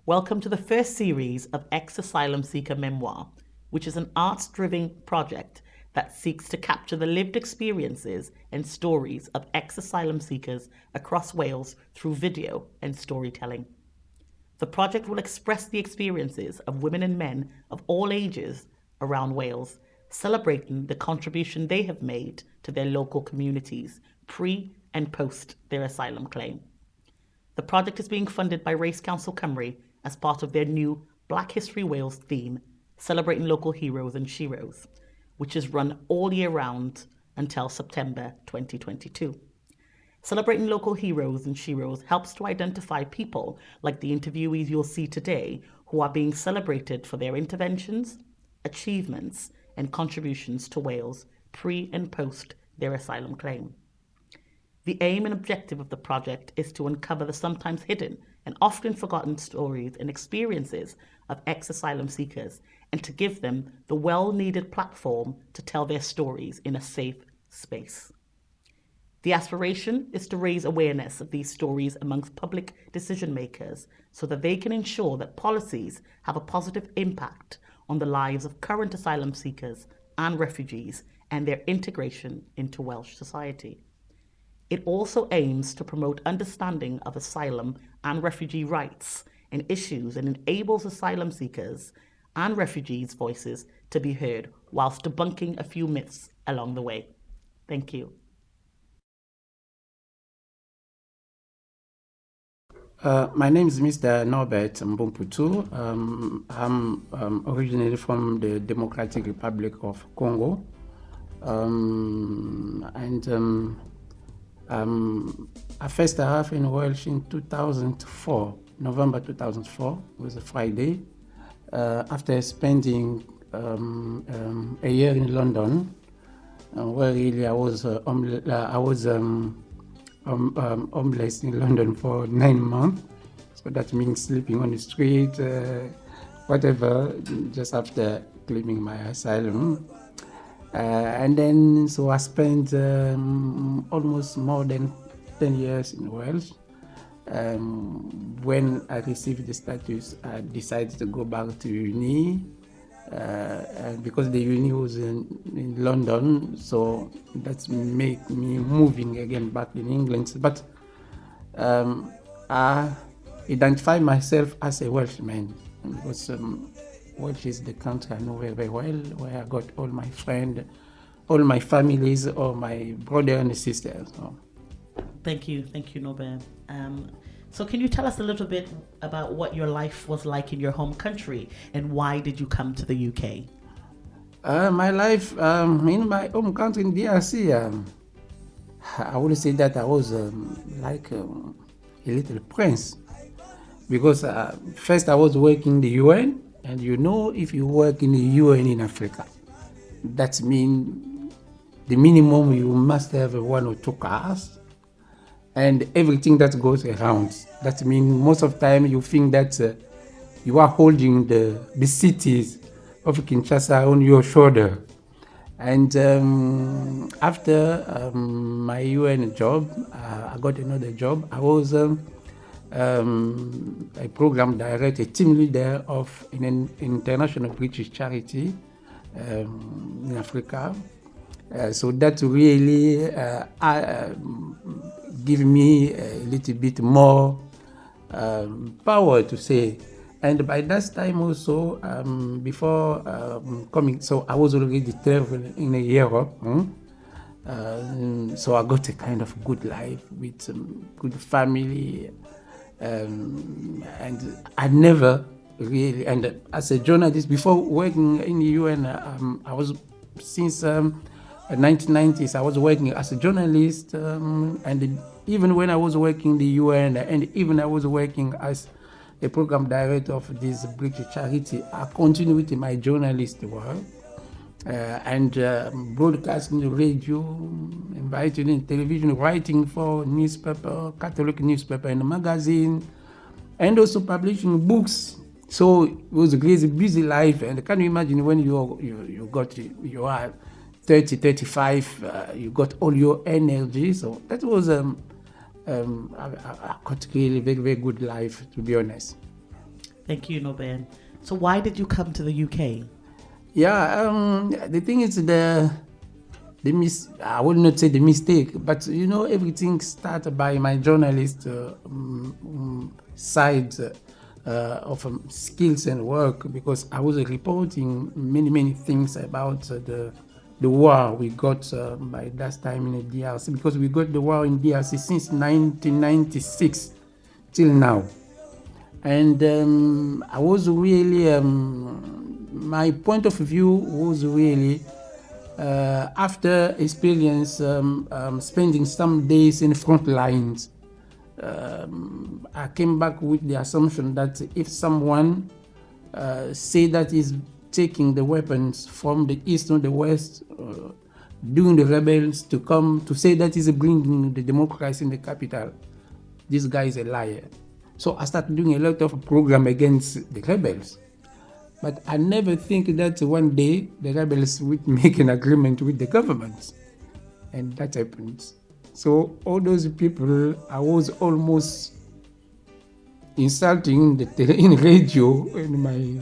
Welcome to the first series of Ex-Asylum Seeker Memoire, which is an arts-driven project that seeks to capture the lived experiences and stories of ex-asylum seekers across Wales through video and storytelling. The project will express the experiences of women and men of all ages around Wales, celebrating the contribution they have made to their local communities pre and post their asylum claim. The project is being funded by Race Council Cymru as part of their new Black History Wales theme, celebrating local heroes and sheroes, which is run all year round until September 2022. Celebrating local heroes and sheroes helps to identify people like the interviewees you'll see today who are being celebrated for their interventions, achievements, and contributions to Wales pre and post their asylum claim. The aim and objective of the project is to uncover the sometimes hidden and often forgotten stories and experiences of ex-asylum seekers and to give them the well-needed platform to tell their stories in a safe space. The aspiration is to raise awareness of these stories amongst public decision makers so that they can ensure that policies have a positive impact on the lives of current asylum seekers and refugees and their integration into Welsh society. It also aims to promote understanding of asylum and refugee rights and issues and enables asylum seekers and refugees' voices to be heard whilst debunking a few myths along the way. Thank you. My name is Mr. Norbert Mbumputu. I'm originally from the Democratic Republic of Congo. I first arrived in Welsh in 2004, November 2004. It was a Friday. After spending a year in London, where really I was homeless in London for 9 months. So that means sleeping on the street, whatever, just after claiming my asylum. And then, so I spent almost more than 10 years in Wales. When I received the status, I decided to go back to uni. And because the uni was in London, so that made me moving again back in England. But I identify myself as a Welshman because Welsh is the country I know very, very well, where I got all my friends, all my families, all my brothers and sisters. So. Thank you, Norbert. So can you tell us a little bit about what your life was like in your home country and why did you come to the UK? My life in my home country in DRC, I would say that I was like a little prince because first I was working in the UN, and you know if you work in the UN in Africa, that means the minimum you must have 1 or 2 cars. And everything that goes around. That means most of the time you think that you are holding the cities of Kinshasa on your shoulder. And after my UN job, I got another job. I was a program director, a team leader of an international British charity in Africa. So that really give me a little bit more power to say. And by that time also, before coming, so I was already traveling in Europe. So I got a kind of good life with good family. And I never really, and as a journalist, before working in the UN, I was since 1990s, I was working as a journalist, and even when I was working in the UN, and even I was working as a program director of this British charity, I continued with my journalist work and broadcasting the radio, inviting in television, writing for newspaper, Catholic newspaper and magazine, and also publishing books. So it was a really busy life, and can you imagine when you are 30, 35, you got all your energy. So that was I got really very, very good life, to be honest. Thank you, Norbert. So why did you come to the UK? Yeah, the thing is I will not say the mistake, but everything started by my journalist side of skills and work, because I was reporting many things about the war we got by that time in the DRC, because we got the war in DRC since 1996 till now. And I was really, my point of view was really, after experience spending some days in front lines, I came back with the assumption that if someone say that is taking the weapons from the east or the west, doing the rebels to come to say that is bringing the democracy in the capital, this guy is a liar. So I started doing a lot of program against the rebels. But I never think that one day the rebels would make an agreement with the government. And that happened. So all those people, I was almost insulting in radio in my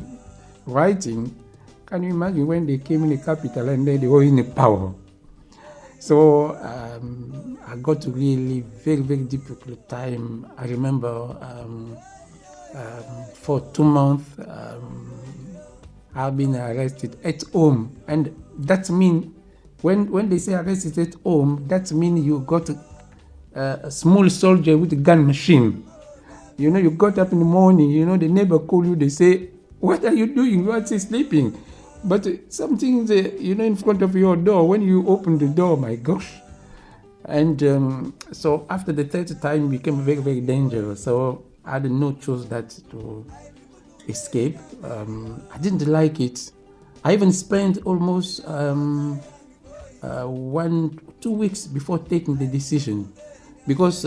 writing. Can you imagine when they came in the capital and then they were in the power? So I got to really very difficult time. I remember for 2 months I've been arrested at home, and that means when they say arrested at home, that means you got a small soldier with a gun machine. You got up in the morning, the neighbor call you, they say, what are you doing? You are still sleeping. But something, in front of your door, when you open the door, my gosh. And so after the third time, it became very dangerous. So I had no choice that to escape. I didn't like it. I even spent almost 2 weeks before taking the decision, because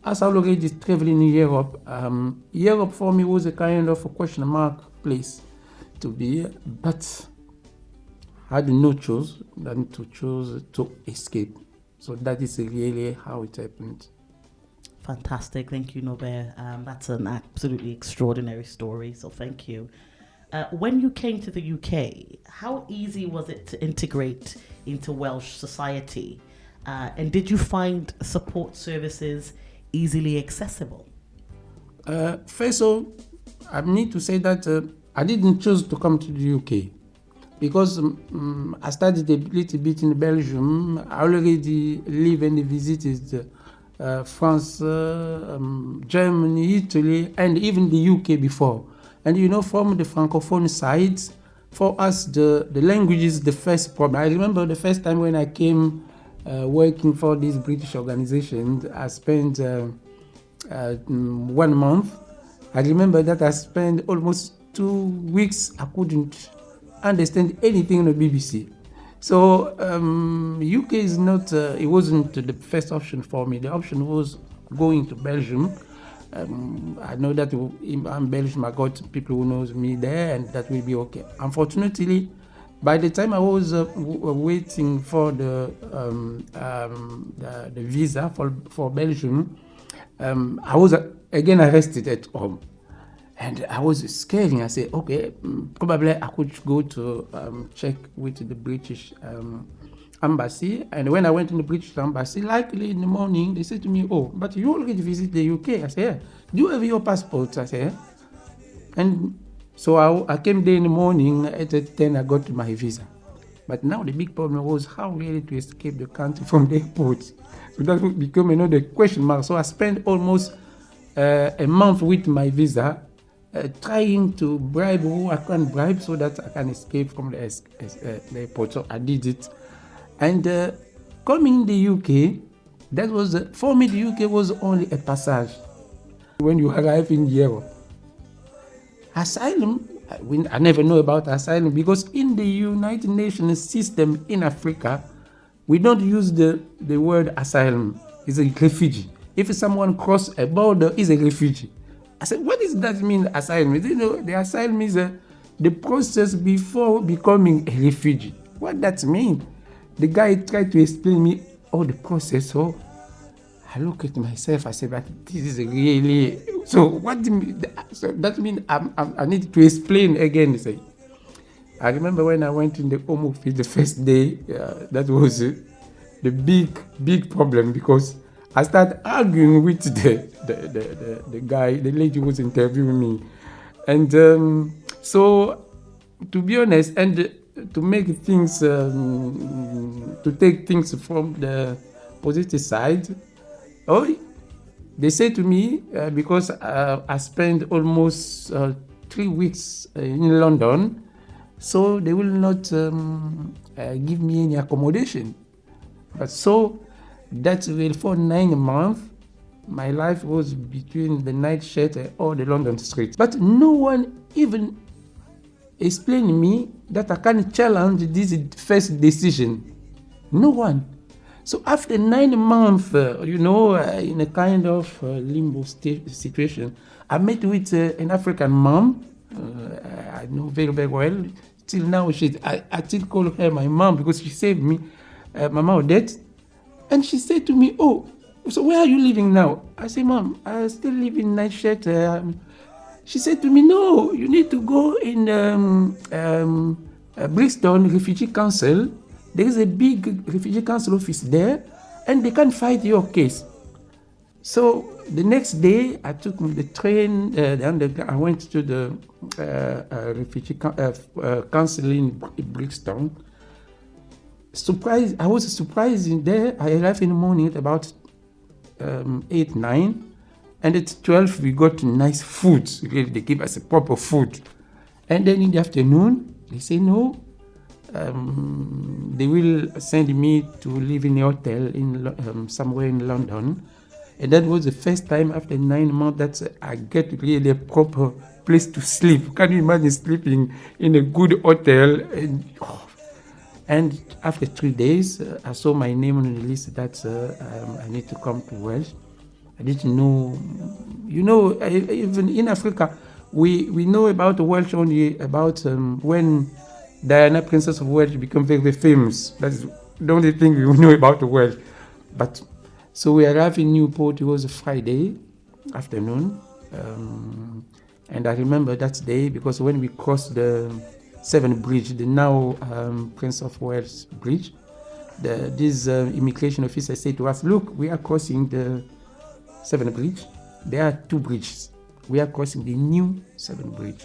as I already traveling in Europe, Europe for me was a kind of a question mark place to be, but I had no choice than to choose to escape. So that is really how it happened. Fantastic. Thank you, Norbert. That's an absolutely extraordinary story. So thank you. When you came to the UK, how easy was it to integrate into Welsh society? And did you find support services easily accessible? First of all, I need to say that I didn't choose to come to the UK, because I studied a little bit in Belgium. I already lived and visited France, Germany, Italy, and even the UK before. And from the Francophone side, for us, the language is the first problem. I remember the first time when I came working for this British organization, I spent 1 month. I remember that I spent almost 2 weeks. I couldn't understand anything on the BBC. So UK is not, it wasn't the first option for me. The option was going to Belgium. I know that in Belgium I got people who knows me there, and that will be okay. Unfortunately, by the time I was waiting for the visa for Belgium, I was again arrested at home. And I was scared. I said, okay, probably I could go to check with the British embassy. And when I went to the British embassy, likely in the morning, they said to me, oh, but you already visit the UK. I said, yeah. Do you have your passport? I said, yeah. And so I came there in the morning. At 10, I got my visa. But now the big problem was how really to escape the country from the airport. So that would become another question mark. So I spent almost a month with my visa, trying to bribe who I can bribe so that I can escape from the airport. So I did it. And coming the UK, that was, for me, the UK was only a passage. When you arrive in Europe, asylum, I never know about asylum, because in the United Nations system in Africa, we don't use the word asylum. It's a refugee. If someone crosses a border, is a refugee. I said, what does that mean, asylum? The asylum is the process before becoming a refugee. What that mean? The guy tried to explain me all the process. So I look at myself, I say, but this is really, so what do you mean? So that means I need to explain again. Say, I remember when I went in the home office the first day, that was the big problem, because I started arguing with the guy, the lady who was interviewing me. And so, to be honest, and to make things, to take things from the positive side, they say to me, because I spent almost 3 weeks in London, so they will not give me any accommodation. But so that will, for 9 months, my life was between the night shelter or the London street. But no one even explained to me that I can challenge this first decision. No one. So after 9 months, in a kind of limbo situation, I met with an African mom. I know very, very well. Till now, I still call her my mom because she saved me, Mama Odette. And she said to me, "Oh, so where are you living now?" I said, "Mom, I still live in night shelter." She said to me, "No, you need to go in Brixton Refugee Council. There is a big refugee council office there, and they can fight your case." So the next day, I took the train, I went to the refugee council in Brixton. I was surprised in there. I arrived in the morning at about 8, 9, and at 12 we got nice food. Really, they give us a proper food. And then in the afternoon, they say no. They will send me to live in a hotel in somewhere in London. And that was the first time after 9 months that I get really a proper place to sleep. Can you imagine sleeping in a good hotel? And after 3 days, I saw my name on the list that I need to come to Wales. I didn't know, even in Africa, we know about Welsh only about when Diana, Princess of Wales, became very, very famous. That's the only thing we know about the Welsh. But so we arrived in Newport. It was a Friday afternoon, and I remember that day because when we crossed the Severn Bridge, the now Prince of Wales Bridge, this immigration officer said to us, "Look, we are crossing the Severn Bridge. There are 2 bridges. We are crossing the new Severn Bridge."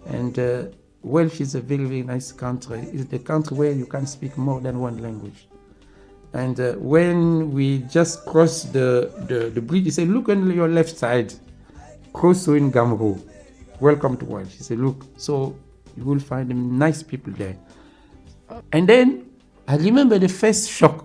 And Welsh is a very, very nice country. It's the country where you can speak more than one language. And when we just crossed the bridge, he said, "Look on your left side, Crosswin Gamro. Welcome to Welsh." He said, "Look, so you will find nice people there." And then I remember the first shock.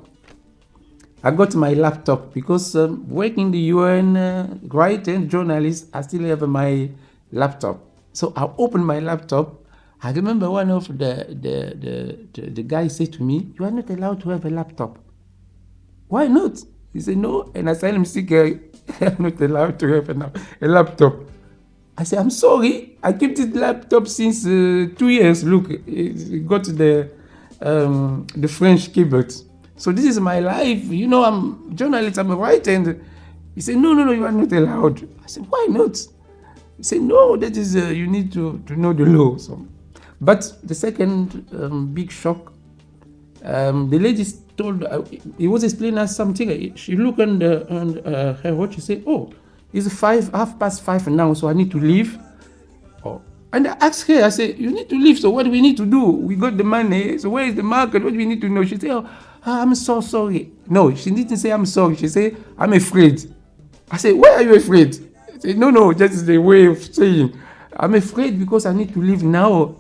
I got my laptop because working in the UN, writing, journalist, I still have my laptop. So I opened my laptop. I remember one of the guys said to me, "You are not allowed to have a laptop." "Why not?" He said, "No, an asylum seeker, I'm not allowed to have a laptop." I said, "I'm sorry, I kept this laptop since 2 years. Look, it got the French keyboard. So this is my life. I'm a journalist, I'm a writer." And he said, no, you are not allowed." I said, "Why not?" He said, "No, that is, you need to know the law." But the second big shock, the lady told, he was explaining us something. She looked on her watch. She said, "Oh, it's 5:30 now, so I need to leave." And I asked her, I said, "You need to leave, so what do we need to do? We got the money, so where is the market? What do we need to know?" She said, "Oh, I'm so sorry." No, she didn't say "I'm sorry." She said, "I'm afraid." I said, "Why are you afraid?" She said, No, that's the way of saying, "I'm afraid because I need to leave now."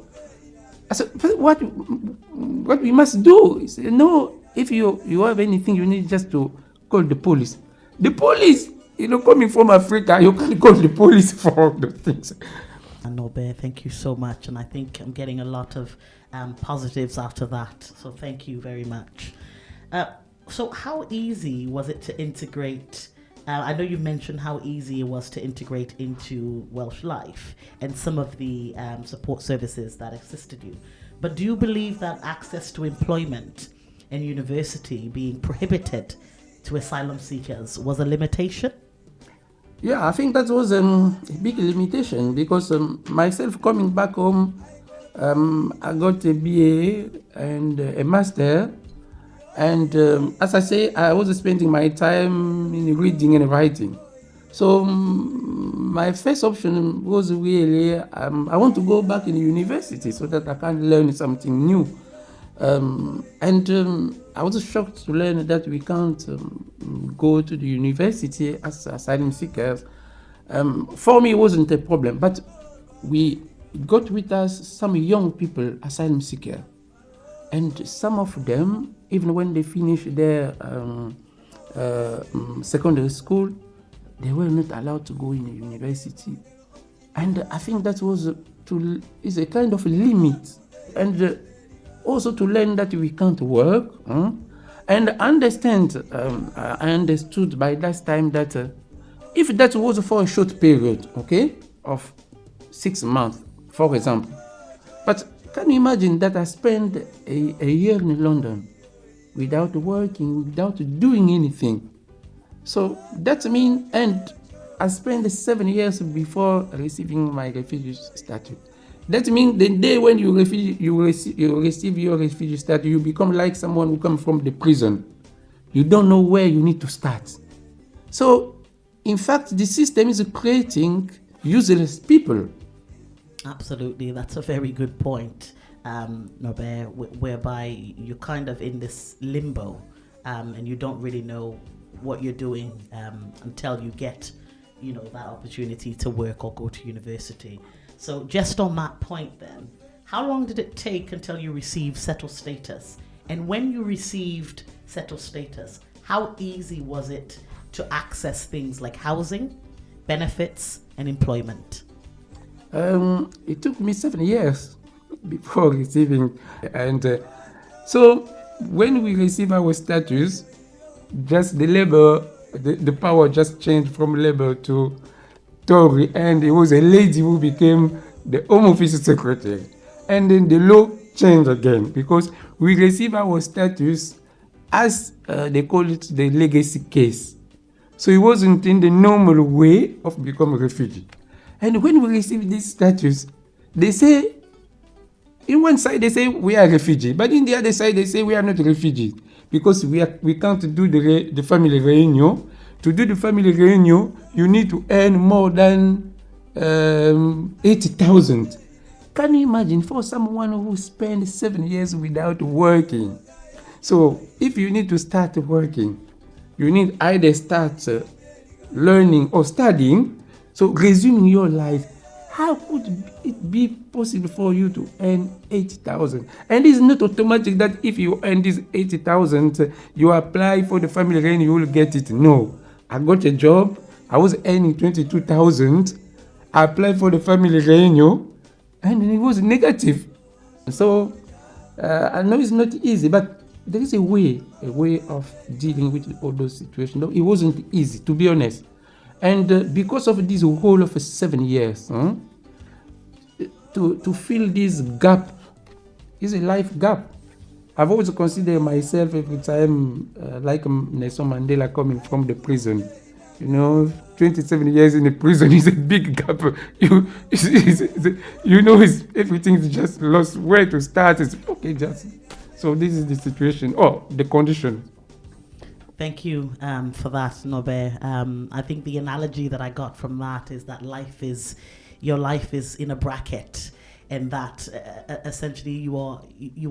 I said, "But what we must do?" He said, "No, if you have anything, you need just to call the police." The police, coming from Africa, you can call the police for all the things. Norbert, thank you so much. And I think I'm getting a lot of positives out of that. So thank you very much. So how easy was it to integrate? I know you mentioned how easy it was to integrate into Welsh life and some of the support services that assisted you. But do you believe that access to employment and university being prohibited to asylum seekers was a limitation? Yeah, I think that was a big limitation because myself coming back home, I got a BA and a master. And as I say, I was spending my time in reading and writing. So my first option was really, I want to go back in university so that I can learn something new. I was shocked to learn that we can't go to the university as asylum seekers. For me, it wasn't a problem, but we got with us some young people, asylum seekers. And some of them, even when they finished their secondary school, they were not allowed to go in a university. And I think that is a kind of limit. And also to learn that we can't work. And I understood by that time that if that was for a short period, okay, of 6 months, for example, but can you imagine that I spent a year in London without working, without doing anything? So that means, and I spent 7 years before receiving my refugee status. That means the day when you receive your refugee status, you become like someone who comes from the prison. You don't know where you need to start. So, in fact, the system is creating useless people. Absolutely, that's a very good point, Norbert, whereby you're kind of in this limbo and you don't really know what you're doing until you get, that opportunity to work or go to university. So just on that point then, how long did it take until you received settled status? And when you received settled status, how easy was it to access things like housing, benefits, and employment? It took me 7 years before receiving, and so when we receive our status, just the labor, the power just changed from labor to Tory, and it was a lady who became the Home Office Secretary, and then the law changed again because we receive our status as they call it the legacy case. So it wasn't in the normal way of becoming a refugee. And when we receive this status, they say, in one side they say we are refugee, but in the other side they say we are not refugees because we can't do the family reunion. To do the family reunion, you need to earn more than 80,000. Can you imagine for someone who spent 7 years without working? So if you need to start working, you need either start learning or studying. So resuming your life, how could it be possible for you to earn 80,000? And it's not automatic that if you earn this 80,000, you apply for the family reunion, you will get it. No. I got a job, I was earning 22,000, I applied for the family reunion, and it was negative. So I know it's not easy, but there is a way of dealing with all those situations. No, it wasn't easy, to be honest. And because of this whole of 7 years, to fill this gap is a life gap. I've always considered myself every time like Nelson Mandela coming from the prison. 27 years in the prison is a big gap. Everything is just lost. Where to start? It's okay, so this is the situation or the condition. Thank you for that, Norbert. I think the analogy that I got from that is that your life is in a bracket, and that essentially you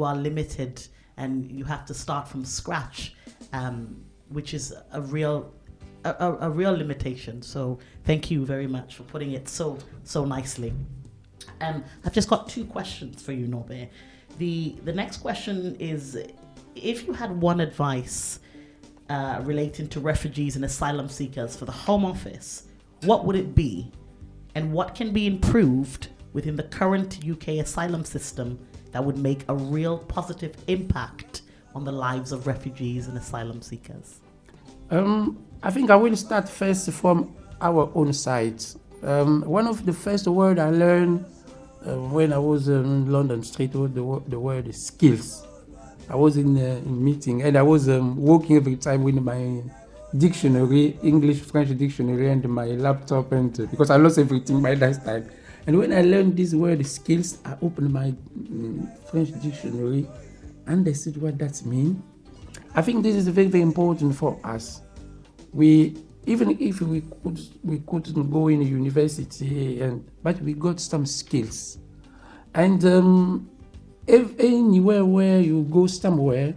are limited and you have to start from scratch, which is a real limitation. So thank you very much for putting it so nicely. I've just got 2 questions for you, Norbert. The next question is, if you had one advice relating to refugees and asylum seekers for the Home Office, what would it be? And what can be improved within the current UK asylum system that would make a real positive impact on the lives of refugees and asylum seekers? I think I will start first from our own side. One of the first words I learned when I was in London Street was the word skills. I was in a meeting and I was working every time with my dictionary, English-French dictionary, and my laptop, and because I lost everything by that time. And when I learned this word skills, I opened my French dictionary, understood what that means. I think this is very, very important for us. Even if we couldn't go in a university, but we got some skills. And if anywhere where you go somewhere,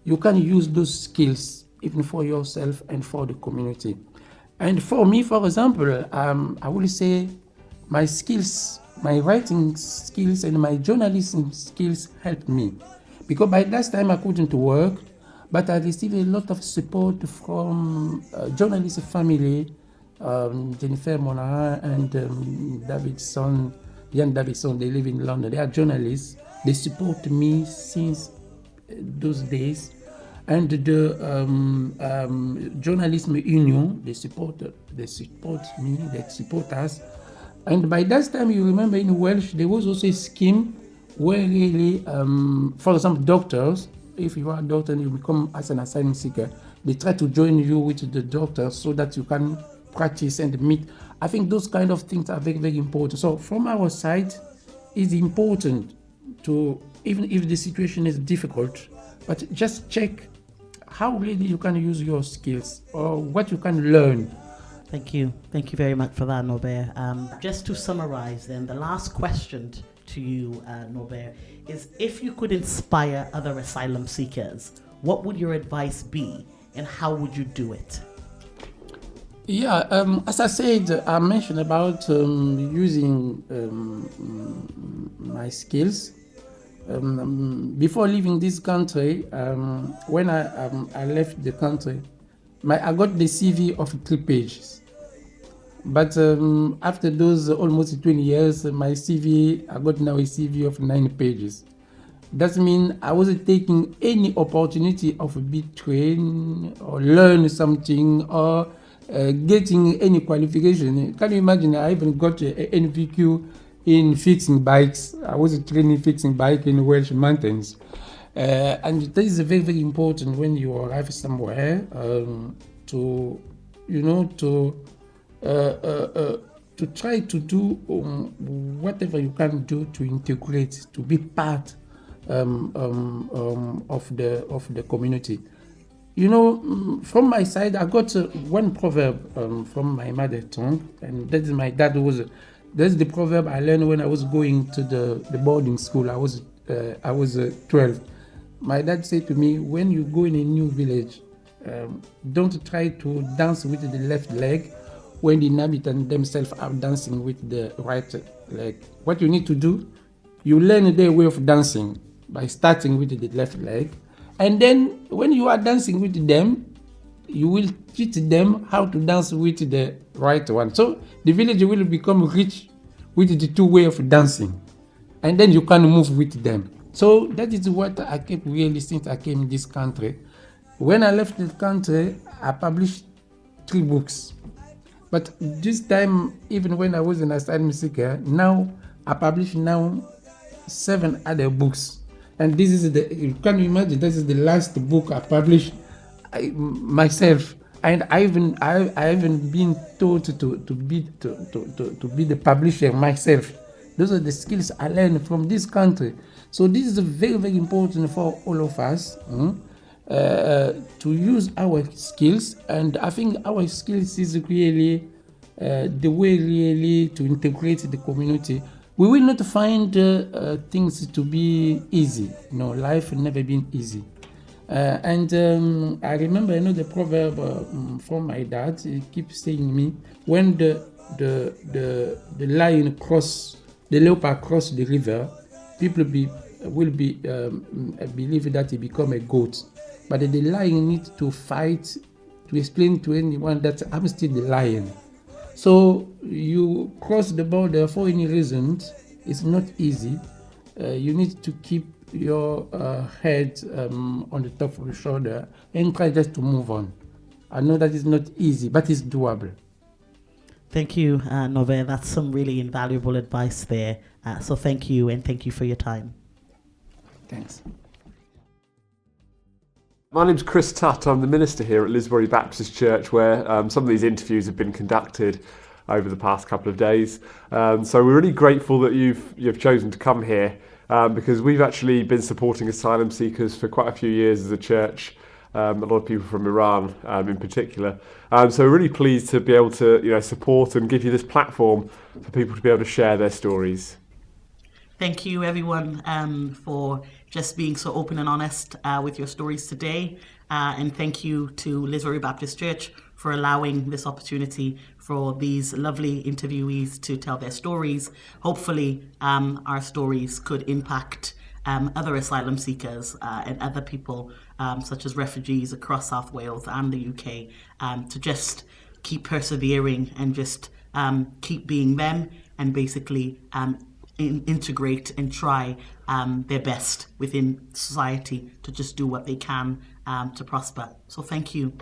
you can use those skills even for yourself and for the community. And for me, for example, I will say my skills, my writing skills and my journalism skills helped me. Because by that time I couldn't work, but I received a lot of support from journalist family, Jennifer Monahan and Davidson, Ian Davidson. They live in London. They are journalists. They support me since those days. And the journalism union, they support me, they support us. And by that time, you remember in Welsh, there was also a scheme where really, for example, doctors, if you are a doctor and you become as an asylum seeker, they try to join you with the doctor so that you can practice and meet. I think those kind of things are very, very important. So from our side, it's important to, even if the situation is difficult, but just check how really you can use your skills or what you can learn. Thank you. Thank you very much for that, Norbert. Just to summarize then, the last question to you, Norbert, is if you could inspire other asylum seekers, what would your advice be and how would you do it? Yeah, as I said, I mentioned about using my skills. Before leaving this country, when I left the country, I got the CV of 3 pages. But after those almost 20 years, my CV, I got now a CV of 9 pages. That means I wasn't taking any opportunity of be trained or learn something or getting any qualification. Can you imagine? I even got an NVQ in fixing bikes. I was training fixing bike in Welsh mountains. And that is very, very important when you arrive somewhere to try to do whatever you can do to integrate, to be part of the community. You know, from my side, I got one proverb from my mother tongue, and that is my dad was. That's the proverb I learned when I was going to the boarding school. I was 12. My dad said to me, when you go in a new village, don't try to dance with the left leg when the inhabitants themselves are dancing with the right leg. What you need to do, you learn their way of dancing by starting with the left leg. And then when you are dancing with them, you will teach them how to dance with the right one. So the village will become rich with the 2 ways of dancing. And then you can move with them. So that is what I kept really since I came in this country. When I left the country, I published 3 books. But this time, even when I was an asylum seeker, now I publish 7 other books. And this is can you imagine, this is the last book I published myself. And I haven't been told to be the publisher myself. Those are the skills I learned from this country. So this is very, very important for all of us to use our skills. And I think our skills is really the way really to integrate the community. We will not find things to be easy. No, life has never been easy. And I remember the proverb from my dad. He keeps saying me, when the lion the leopard cross the river, people will believe that he become a goat. But the lion needs to fight to explain to anyone that I'm still the lion. So you cross the border for any reason, it's not easy. You need to keep your head on the top of your shoulder and try just to move on. I know that is not easy, but it's doable. Thank you, Norbert. That's some really invaluable advice there. So thank you, and thank you for your time. Thanks. My name's Chris Tutt. I'm the minister here at Lisbury Baptist Church, where some of these interviews have been conducted over the past couple of days. So we're really grateful that you've chosen to come here, because we've actually been supporting asylum seekers for quite a few years as a church. A lot of people from Iran in particular. So we're really pleased to be able to support and give you this platform for people to be able to share their stories. Thank you, everyone, for just being so open and honest with your stories today. And thank you to Lisbury Baptist Church for allowing this opportunity for these lovely interviewees to tell their stories. Hopefully, our stories could impact other asylum seekers and other people, such as refugees across South Wales and the UK, to just keep persevering and just keep being them, and basically integrate and try their best within society to just do what they can to prosper. So thank you.